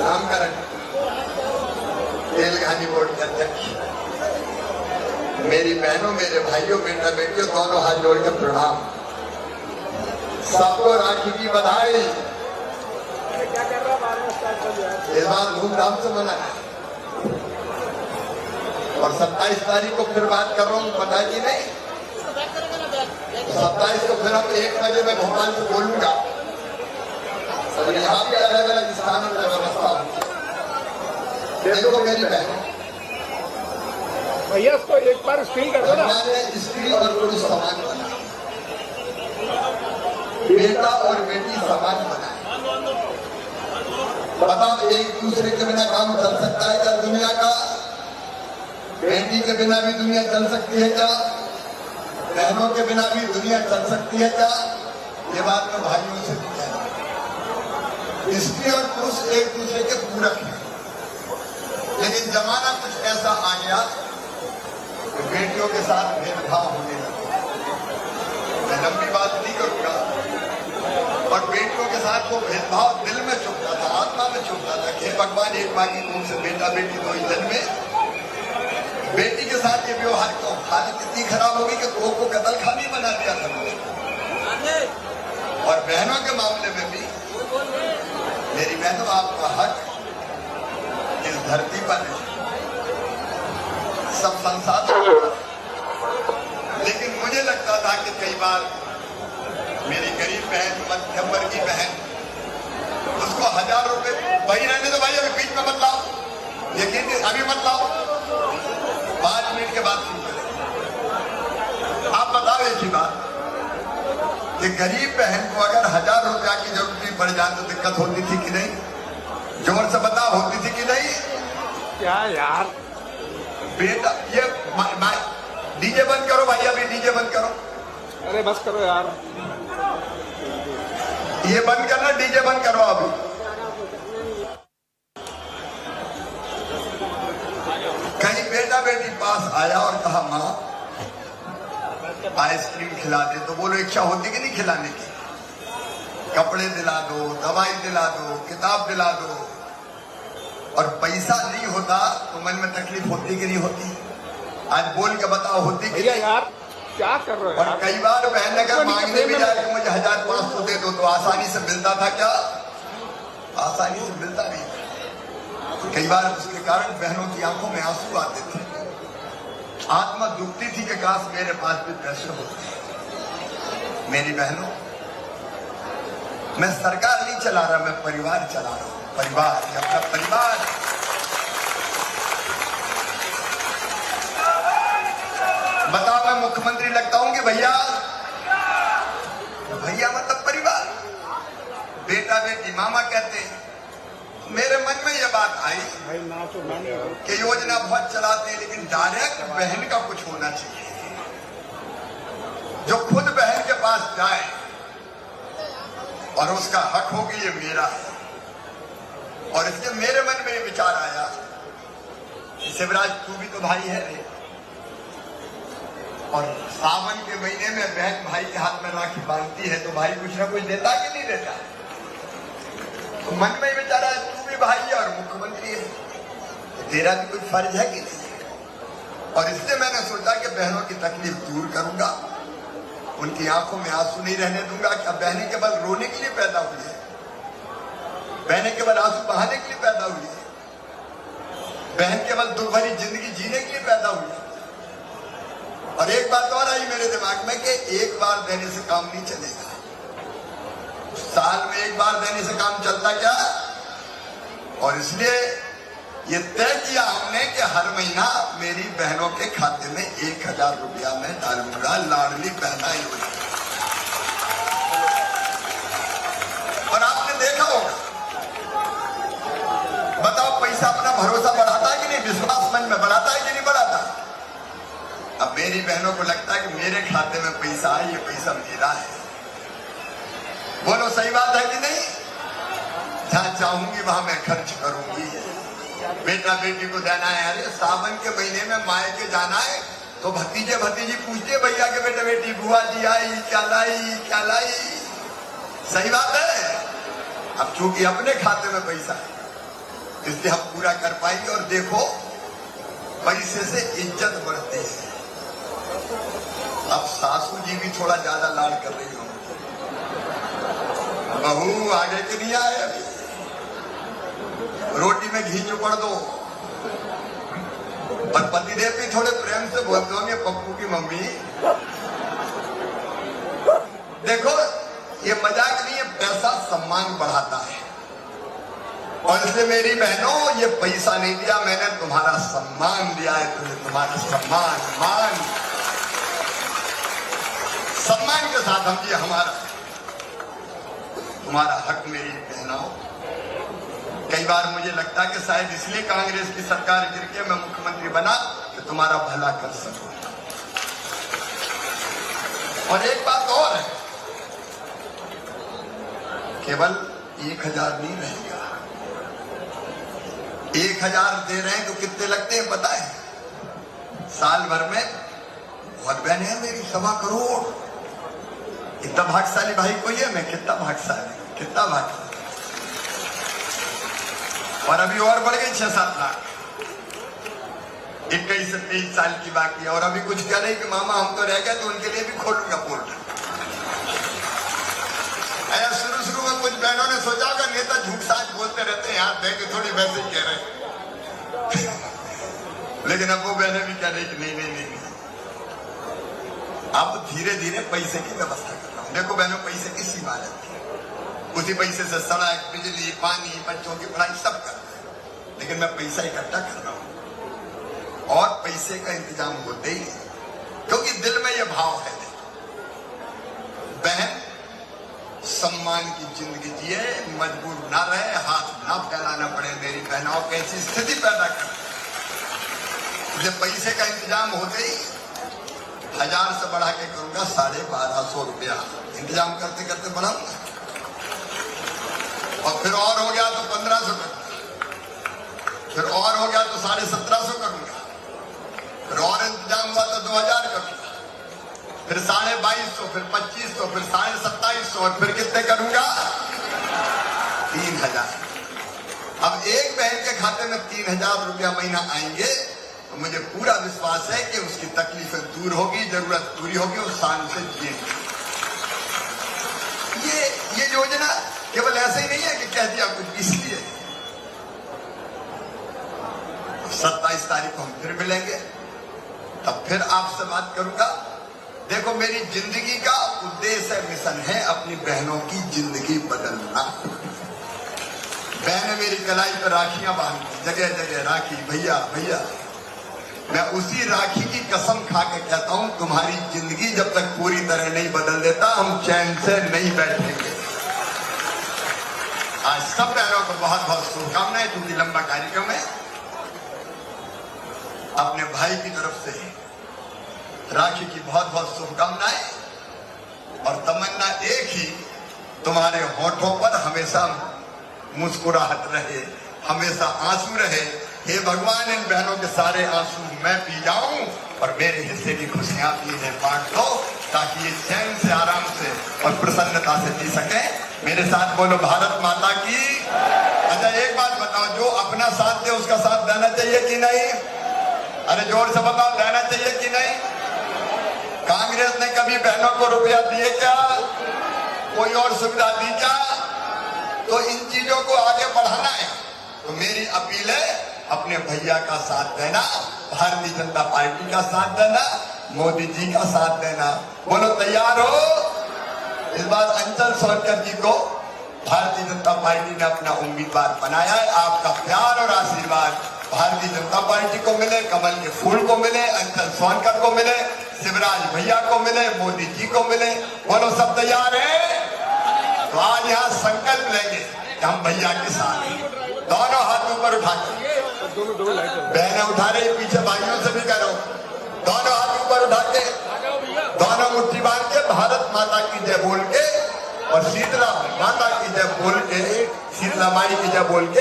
रामकरण तेलघानी board के अध्यक्ष, मेरी बहनों, मेरे भाइयों, बेटा बेटियों, दोनों हाथ जोड़ के प्रणाम। सबको राखी की बधाई। इस बार धूमधाम से मनाना और 27 तारीख को फिर बात कर रहा हूँ, पता जी नहीं, 27 को फिर हम 1 बजे में भोपाल से बोलूंगा और यहाँ भी अलग अलग स्थानों पर व्यवस्था होगी। देखो मेरी बहन भैया, इसको एक बार स्क्रीन कर दो ना। स्त्री और पुरुष समान बना, बेटा और बेटी समान बना। बताओ, एक दूसरे के बिना काम चल सकता है क्या दुनिया का? बेटी के बिना भी दुनिया चल सकती है क्या? बहनों के बिना भी दुनिया चल सकती है क्या? ये बात मैं भाइयों से पूछा। स्त्री और पुरुष एक दूसरे के पूरक हैं, लेकिन जमाना कुछ ऐसा आ गया कि बेटियों के साथ भेदभाव होने लगा। मैं लंबी बात नहीं करूंगा, और बेटियों के साथ वो भेदभाव दिल में चुभता था, आत्मा में चुभता था कि भगवान एक माँ की कोख से बेटा बेटी दो ही जन्मे, बेटी के साथ ये व्यवहार क्यों? हालत इतनी खराब होगी कि कोख को कतल खानी बना दिया था। और बहनों के मामले में भी, मेरी बहनों, आपका हक इस धरती पर सब संसाधन, लेकिन मुझे लगता था कि कई बार मेरी गरीब बहन, मध्यम वर्गीय बहन, उसको 1000 रुपए, वही रहने दो भाई, अभी बीच में मत लाओ, यकीन अभी मत लाओ, 5 मिनट के बाद शुरू करें। आप बताओ एक ही बात कि गरीब बहन को अगर 1000 रुपया की जरूरत पड़ जाए तो दिक्कत होती थी कि नहीं? जोर से बताओ, होती थी कि नहीं? क्या यार, बेटा ये डीजे बंद करो भाई, अभी डीजे बंद करो। अरे बस करो यार, ये बंद करना, डीजे बंद करो अभी। कहीं बेटा बेटी पास आया और कहा, माँ आइसक्रीम खिला दे, तो बोलो इच्छा होती कि नहीं खिलाने की? कपड़े दिला दो, दवाई दिला दो, किताब दिला दो, और पैसा नहीं होता तो मन में तकलीफ होती कि नहीं होती? आज बोल के बताओ, होती कि भैया नहीं? यार क्या कर रहे हो? और कई बार बहन अगर मांगने भी जाए कि मुझे 1500 दे दो, तो आसानी से मिलता था क्या? आसानी से मिलता नहीं। कई बार उसके कारण बहनों की आंखों में आंसू आते थे, आत्मा दुखती थी कि काश मेरे पास भी पैसे होते। मेरी बहनों, मैं सरकार नहीं चला रहा, मैं परिवार चला रहा हूं। परिवार, अपना परिवार। बताओ, मैं मुख्यमंत्री लगता हूं कि भैया? भैया मतलब परिवार, बेटा बेटी मामा कहते हैं। मेरे मन में यह बात आई कि योजना बहुत चलाते हैं, लेकिन डायरेक्ट बहन का कुछ होना चाहिए, जो खुद बहन के पास जाए और उसका हक हो कि ये मेरा है। और इसलिए मेरे मन में ये विचार आया, शिवराज तू भी तो भाई है रे, और सावन के महीने में बहन भाई के हाथ में राखी बांधती है तो भाई कुछ ना कुछ देता कि नहीं देता? तो मन में विचार आया, तू भी भाई है और मुख्यमंत्री है, तो तेरा भी कोई फर्ज है कि नहीं? और इसलिए मैंने सोचा कि बहनों की तकलीफ दूर करूंगा, उनकी आंखों में आंसू नहीं रहने दूंगा। क्या बहनें केवल रोने के लिए पैदा हुई है? बहनें केवल आंसू बहाने के लिए पैदा हुई है? बहन केवल दुख भरी जिंदगी जीने के लिए पैदा हुई है? और एक बात और आई मेरे दिमाग में कि एक बार देने से काम नहीं चलेगा, साल में एक बार देने से काम चलता क्या? और इसलिए ये तय किया हमने कि हर महीना मेरी बहनों के खाते में 1000 रुपया मैं डालूंगा, लाडली बहना योजना। और आपने देखा होगा, बताओ पैसा अपना भरोसा बढ़ाता है कि नहीं? विश्वास मन में बढ़ाता है कि नहीं बढ़ाता? अब मेरी बहनों को लगता है कि मेरे खाते में पैसा है, ये पैसा मेरा है। बोलो सही बात है कि नहीं? जहां चाहूंगी वहां मैं खर्च करूंगी। बेटा बेटी को देना है, अरे सावन के महीने में माए के जाना है तो भतीजे भतीजी पूछते भैया के बेटे बेटी, बुआ जी आई क्या लाई क्या लाई? सही बात है। अब चूंकि अपने खाते में पैसा है इसलिए हम पूरा कर पाएंगे। और देखो, पैसे से इज्जत बढ़ती है। अब सासू जी भी थोड़ा ज्यादा लाड कर रही हो, बहू आगे के नहीं आए अभी, रोटी में घी चुपड़ दो। और पतिदेव भी थोड़े प्रेम से बोलते होंगे, पप्पू की मम्मी देखो, ये मजाक नहीं है, पैसा सम्मान बढ़ाता है। और इसलिए मेरी बहनों, ये पैसा नहीं दिया मैंने, तुम्हारा सम्मान दिया है। तुम्हारा सम्मान के साथ हम ये हमारा तुम्हारा हक मेरी बहनों। कई बार मुझे लगता है कि शायद इसलिए कांग्रेस की सरकार गिर के मैं मुख्यमंत्री बना कि तुम्हारा भला कर सकूं। और एक बात और है, केवल 1000 नहीं रहेगा। 1000 दे रहे हैं तो कितने लगते हैं पता है? साल भर में बहुत बहने हैं मेरी, 1.25 करोड़। इतना भाग्यशाली भाई कोई है? मैं कितना भाग्यशाली, कितना भाग्यशाली। और अभी और बढ़ गई 6-7 लाख। 21 से 23 साल की बाकी है। और अभी कुछ कह रहे कि मामा हम तो रह गए, तो उनके लिए भी खोलूंगा पोर्टल। शुरू में कुछ बहनों ने सोचा होगा नेता झूठ साच बोलते रहते हैं, हाथ दे के थोड़ी वैसे ही कह रहे लेकिन अब वो बहनें भी कह रही कि नहीं नहीं नहीं, अब धीरे धीरे पैसे की व्यवस्था कर रहा हूं। देखो बहनों, पैसे की सीमा रहती है, उसी पैसे से सड़क, बिजली, पानी, बच्चों की पढ़ाई सब करते हैं। लेकिन मैं पैसा इकट्ठा कर रहा हूं और पैसे का इंतजाम होते ही, क्योंकि दिल में यह भाव है, बहन सम्मान की जिंदगी जिए, मजबूर ना रहे, हाथ ना फैलाना पड़े। मेरी बहनों को ऐसी स्थिति पैदा कर, जब पैसे का इंतजाम होते ही 1000 से बढ़ा के करूंगा 1250 रुपया, इंतजाम करते करते बढ़ाऊंगा। और फिर और हो गया तो 1500 करूंगा, फिर और हो गया तो 1750 करूंगा, फिर और इंतजाम हुआ तो 2000 करूंगा, फिर 2250, फिर 2500, फिर 2750 और फिर कितने करूंगा? 3000। अब एक बहन के खाते में 3000 रुपया महीना आएंगे तो मुझे पूरा विश्वास है कि उसकी तकलीफें दूर होगी, जरूरत पूरी होगी, और शान से जिएंगे। ये योजना केवल ऐसे ही नहीं है कि कह दिया कुछ, इसलिए 27 तारीख को हम फिर मिलेंगे, तब फिर आपसे बात करूंगा। देखो, मेरी जिंदगी का उद्देश्य, मिशन है अपनी बहनों की जिंदगी बदलना। बहनें मेरी कलाई पर राखियां बांधती, जगह जगह राखी, भैया भैया। मैं उसी राखी की कसम खा के कहता हूं, तुम्हारी जिंदगी जब तक पूरी तरह नहीं बदल देता, हम चैन से नहीं बैठेंगे। आज सब बहनों को बहुत बहुत शुभकामनाएं, क्योंकि लंबा कार्यक्रम है। अपने भाई की तरफ से राखी की बहुत बहुत शुभकामनाएं। और तमन्ना एक ही, तुम्हारे होठों पर हमेशा मुस्कुराहट रहे, हमेशा आंसू रहे। हे भगवान, इन बहनों के सारे आंसू मैं पी जाऊं और मेरे हिस्से की खुशियां भी इन्हें बांट दो, ताकि ये चैन से, आराम से और प्रसन्नता से जी सके। मेरे साथ बोलो, भारत माता की। अच्छा, एक बात बताओ, जो अपना साथ दे उसका साथ देना चाहिए कि नहीं? अरे जोर से बताओ, देना चाहिए कि नहीं? कांग्रेस ने कभी बहनों को रुपया दिए क्या? कोई और सुविधा दी क्या? तो इन चीजों को आगे बढ़ाना है। तो मेरी अपील है, अपने भैया का साथ देना, भारतीय जनता पार्टी का साथ देना, मोदी जी का साथ देना। बोलो, तैयार हो? इस बार अंचल सोनकर जी को भारतीय जनता पार्टी ने अपना उम्मीदवार बनाया है। आपका प्यार और आशीर्वाद भारतीय जनता पार्टी को मिले, कमल के फूल को मिले, अंचल सोनकर को मिले, शिवराज भैया को मिले, मोदी जी को मिले। बोलो, सब तैयार है? तो आज यहाँ संकल्प लेंगे कि हम भैया के साथ हैं। दोनों हाथ ऊपर उठा के, बहनें उठा रही, पीछे भाइयों से भी करो, दोनों हाथ ऊपर उठा के, दोनों मुट्ठी बांध के, भारत माता की जय बोल के और शीतला माता की जय बोल के, शीतला माई की जय बोल के